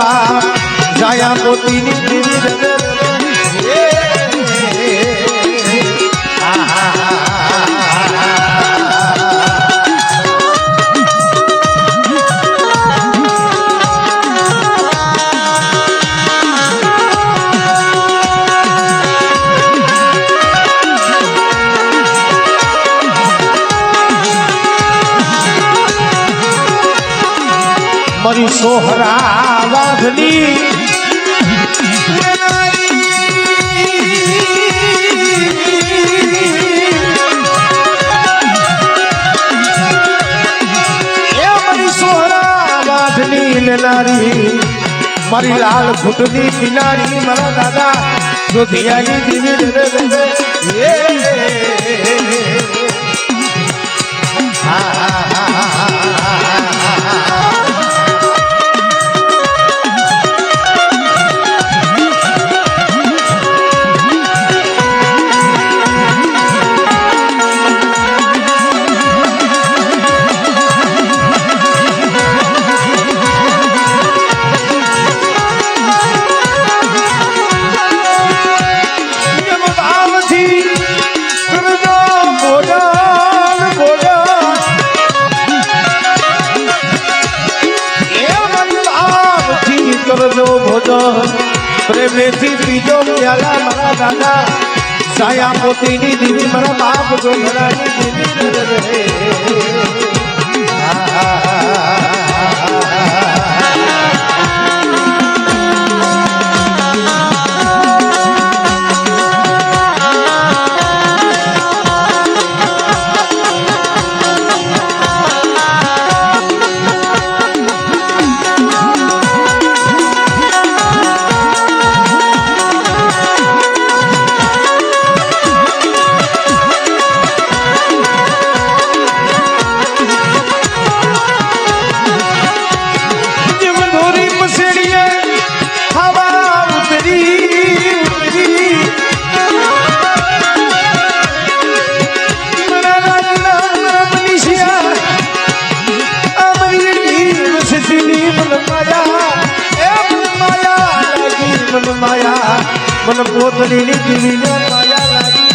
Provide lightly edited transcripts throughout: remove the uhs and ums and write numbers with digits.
બાપ જાયા પોતીની દેવી મારી સોહરા વાઘની મારી લાલ ફૂટની કિનારી મારા દાદા જોધિયાની દેવી પ્રેમેથી પીજો પ્યાલા મારા દાદા સાયા પોતીની દીવી મારા બાપ જોગરાની દીવી मन पोतरी दिली माया लागी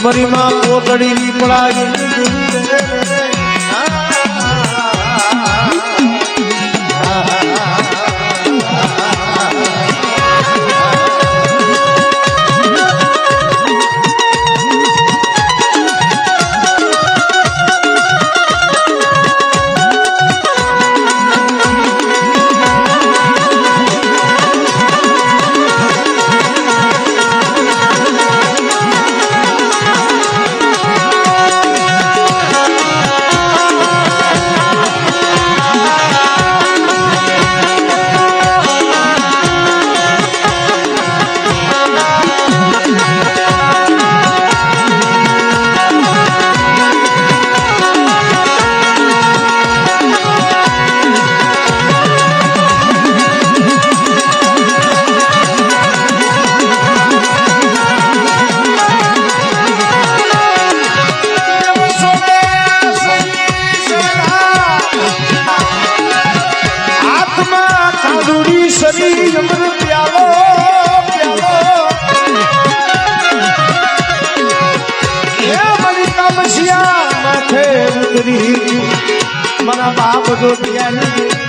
મારી માં પોતડીની પડાવી પોતરી મારા બાપ જો દિયાની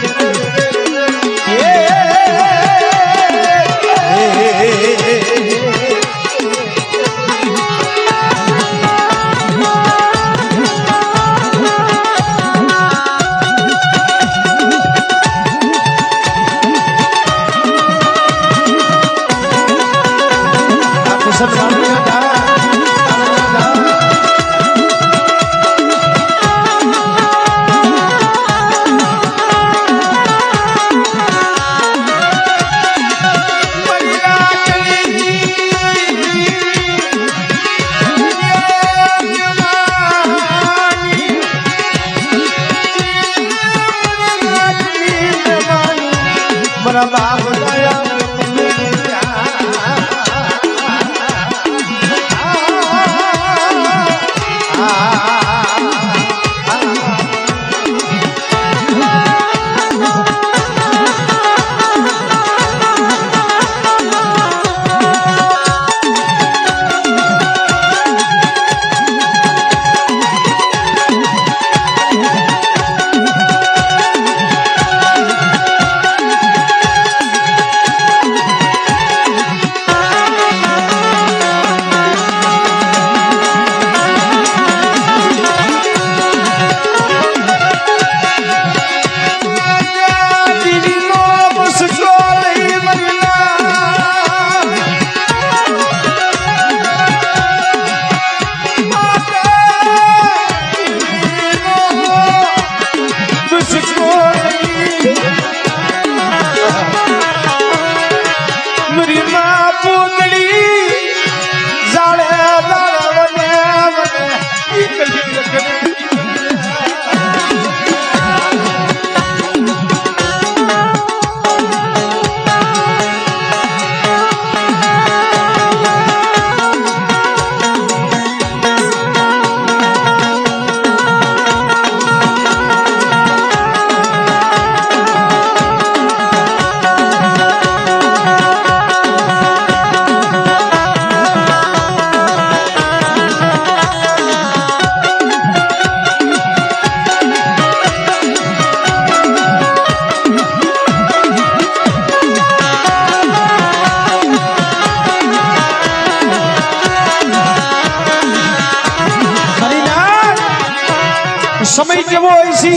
સમય કેવો હોય છે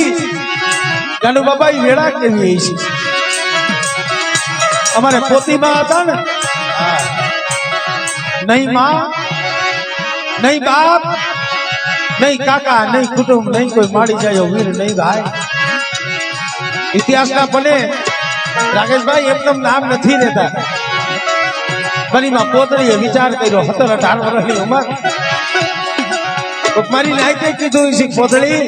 ગાંડુ બાબા વેળા કેવી હોય છે અમારે પોતીમાં હતા ને નહીં માં નહીં બાપ નહીં કાકા નહીં કુટુંબ નહીં કોઈ માડી જાય વીર નહીં ભાઈ ઇતિહાસના બને રાકેશભાઈ એકદમ નામ નથી રહેતા બનીમાં પોતરીએ વિચાર કર્યો 17-18 વર્ષની ઉંમર મારી નાયકે કીધું છે પોતળી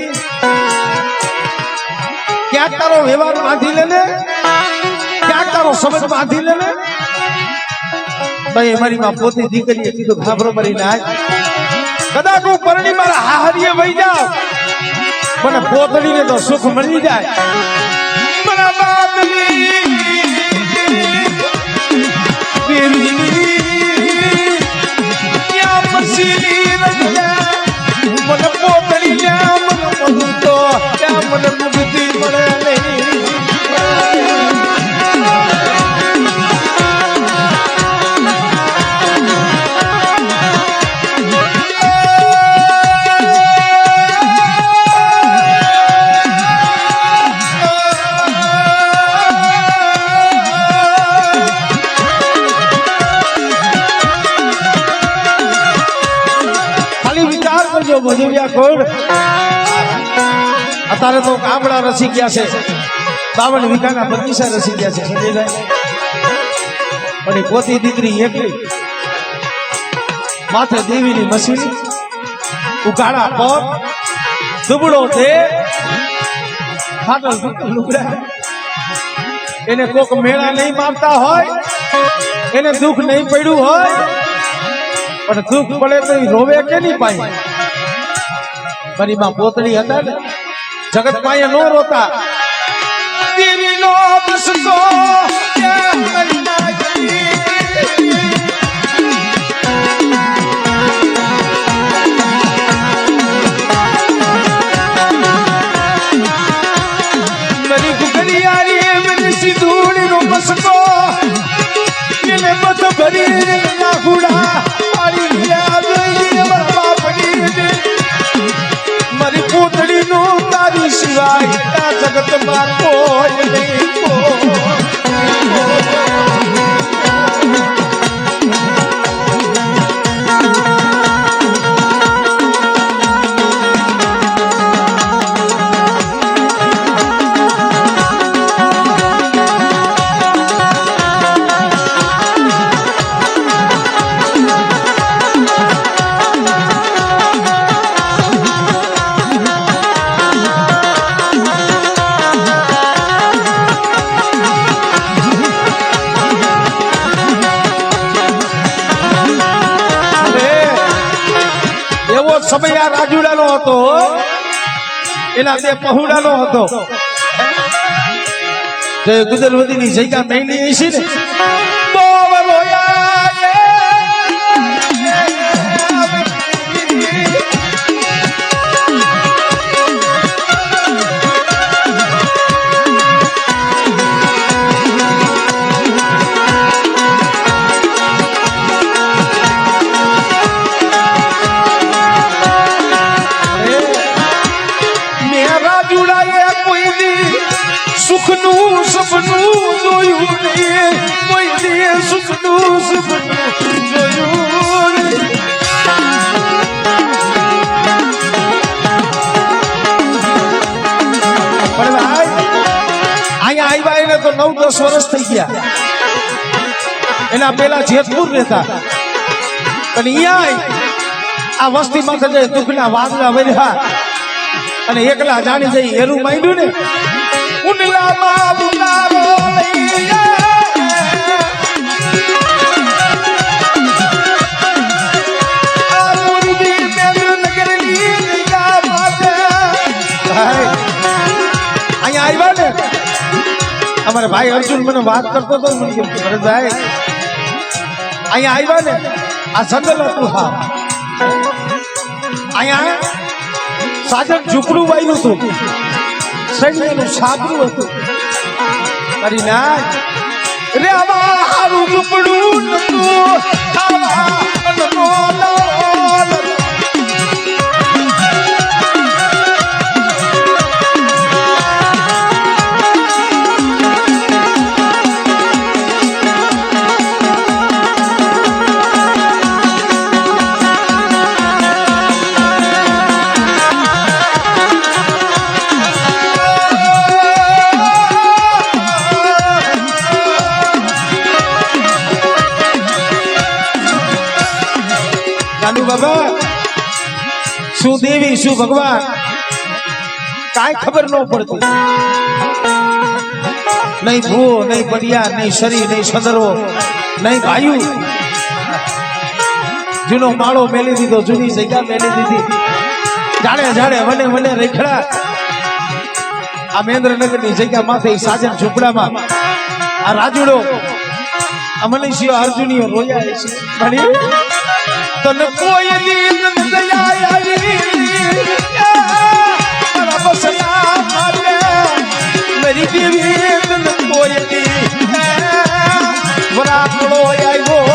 ક્યાંક તારો વ્યવહાર બાંધી લેને ક્યાંક તારો સમજ બાંધી લેને ભાઈ મારી માં પોતી દીકરીએ કીધું ખાબરો મારી નાય કદાચ હું પરણી મારા હાહરીએ વહી જાઉં મને પોતળીને તો સુખ મળી જાય મારા બાપની ક્યાં પછી મને પોતળી જા મને બધું તો ક્યાં મને મુક્તિ મળે નહીં મજુરિયા કોણ અત્યારે તો ગામડા રસી ગયા છે 52 વીઘાના બગીચા રસી ગયા છે સંજયભાઈ પણ પોતી દીકરી એકલી માથે દેવીની મસીની ઉઘાડા પગ દુબળો દે ફાટલ લુગડા એને કોક મેળા નહીં મારતા હોય એને દુઃખ નહીં પડ્યું હોય પણ દુઃખ પડે તો રોવે કે નહીં પાય મારી માં પોતળી હતા ને જગત પાયે નો રોતા દેવી નો બસકો સિવાય જગતમાં કોઈ નહીં સમય આ રાજુડાનો હતો એના બે પહોળાનો હતો જે ગુજરવતીની જગ્યા મેલી છે ને સુખનું સપનું જોયું નહીં કોઈ દે સુખનું સપનું જોયું પણ અહીંયા આવ્યા એને તો 9-10 વર્ષ થઈ ગયા એના પેલા જેતપુર રહેતા અને અહીંયા આ વસ્તીમાં જઈ દુઃખના વાદળા વર્યા અને એકલા જાણી જઈ એરું માંડ્યું ને ઉનલામાં ઉનારો લઈએ આ મુરગી મેં નગરની જગ્યા માટે અહીંયા આવ્યા ને અમારા ભાઈ અર્જુન મને વાત કરતો હતો મને કેમ ભરતભાઈ અહીંયા આવ્યા ને આ જંગલ હતું હા અહીંયા સાજન ઝૂંપડું વાયલું હતું સૈન્યનું સાબરું હતું કરી ના રે મારું ઝૂંપડું બાબા શું દેવી શું ભગવાન કાંઈ ખબર ન પડતી નહીં ભૂવો નહીં બડિયા નહીં શરીર નહીં સદરવો નહીં ભાયું જૂનો માળો મેલી દીધો જૂની જગ્યા મેલી દીધી જાડે જાડે વને વને રેખડા આ મહેન્દ્રનગરની જગ્યા માથે સાજન ઝૂંપડામાં આ રાજુડો આ મનીષીઓ અર્જુનીઓ રોયા છે તને કોઈ દીન દયા આવી બસના માટે મેરી દેવી તને કોઈ દી વરાપડો આવ્યો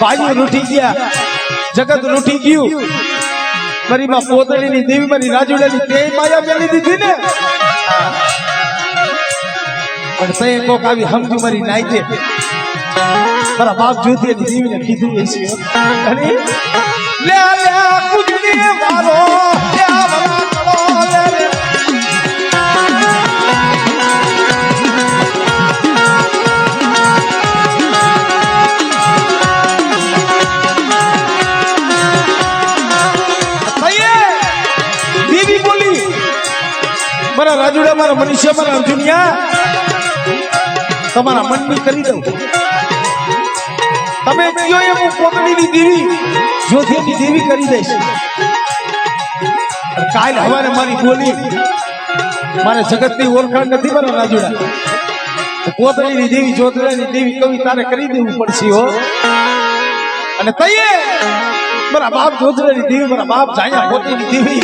ભાઈઓ લૂટી ગયા જગત લૂટી ગયું મારી માં પોતળીની દેવી મારી રાજુડાની તે માયા મેલી દીધી ને પણ તે કોક આવી સમજુ મારી નાઈ દે મારા બાપ જોતી દેવીને કીધું હશે અને લે લે કુદડી મારો લે મારા કળો લે રાજુડા મારા મનુષ્ય મારા અર્જુનિયા તમારા મનની કરી દઉં તમે કયો એ હું પોતડીની દેવી જ્યોતિની દેવી કરી દઈશ કાલ હવારે મારી બોલી મારે જગતની ઓળખાણ નથી મારા રાજુડા પોતડીની દેવી જ્યોતિની દેવી કવિ તારે કરી દેવું પડશે હો અને તઈએ મારા બાપ જ્યોતિની દેવી મારા બાપ જાયા પોતડીની દેવી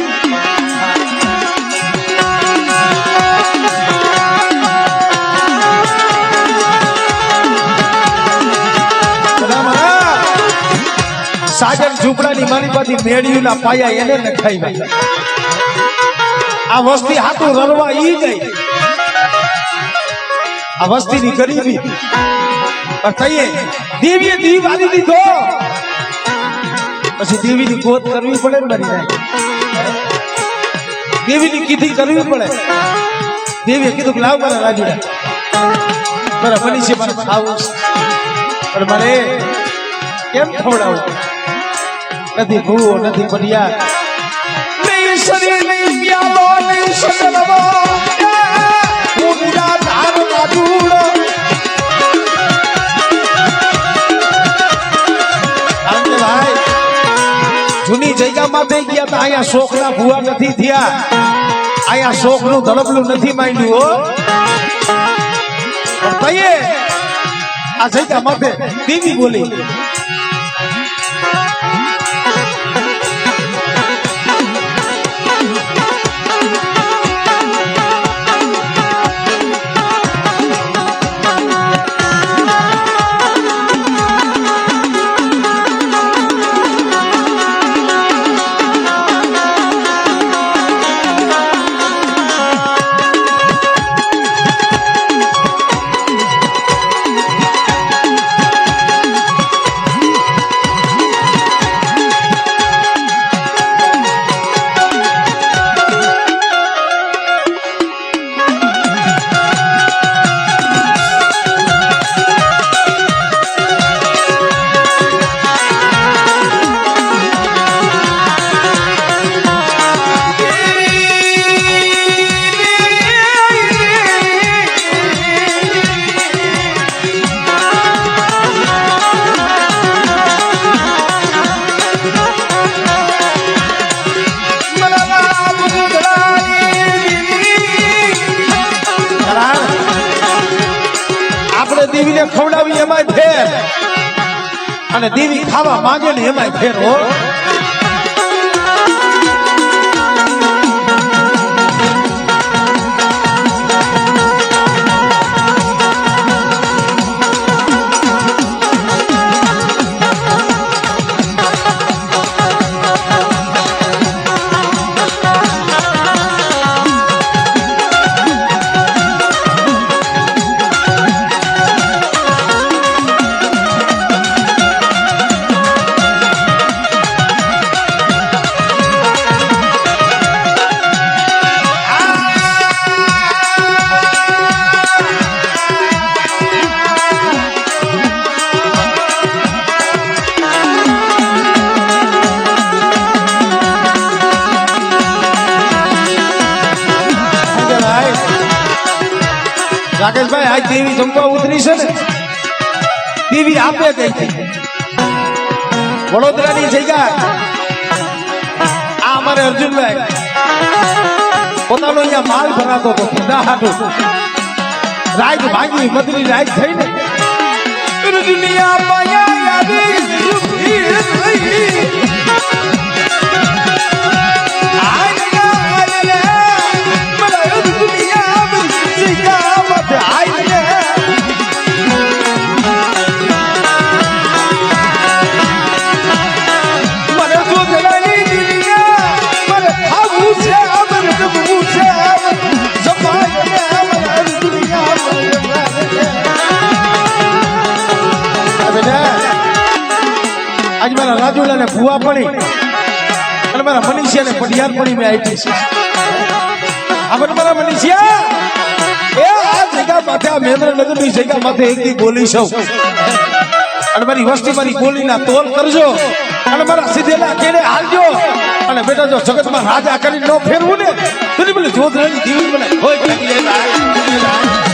સાજન ઝૂંપડાની મારી પાછી મેળીના પાયા એને નખાઈ ભાઈ આ વસ્તી હાથું રરવા ઈ ગઈ આ વસ્તીની ગરીબી પણ તઈએ દેવીએ દીવ આલી દીધો પછી દેવીની ગોત કરવી પડે ને મારી દેવીની કીધી કરવી પડે દેવીએ કીધું કે લાવ મારા રાજુડા મારા મનીષે મારે ખાવું પણ મારે કેમ ખવડાવું નથી ભૂવો નથી બઢિયા નહીં શરીર નહીં પ્યાલો નહીં શકલવો હું નિરાધાર રાજુડો ભાઈ જૂની જગ્યામાં થઈ ગયા તો અહીંયા શોખના ભૂવા નથી થયા અહીંયા શોખનું ધડપલું નથી માંડ્યું હો કહીએ આ જગ્યા માથે દેવી બોલી દેવીને ખવડાવી એમાંય ફેર અને દેવી ખાવા માંગે ને એમાંય ફેર હો રાકેશભાઈ આજ દેવી જમવા ઉતરી છે ને દેવી આપે ગઈ હતી વડોદરાની જગ્યા આ અમારે અર્જુનભાઈ પોતાનો અહીંયા માલ ભરાતો હતો ખુદા હાટું રાત ભાગી મધની રાત થઈ ને દુનિયા માયા આવી આજ મારા રાજુલા ને ભૂવા પડી અને મારા મનીષિયા ને પડિયાર પડી મેં આવી છે આપણે મારા મનીષિયા એ આ જગ્યા માથે આ મેમરનગર ની જગ્યા માથે એકથી બોલી છું અને મારી વસ્તી મારી બોલીના તોલ કરજો અને મારા સીધેલા કેડે હાલજો અને બેટા જો જગતમાં રાજા કરી ન ફેરવું ને કરી બોલે જોધરાની જીવન બનાય હોય ભાગી જાય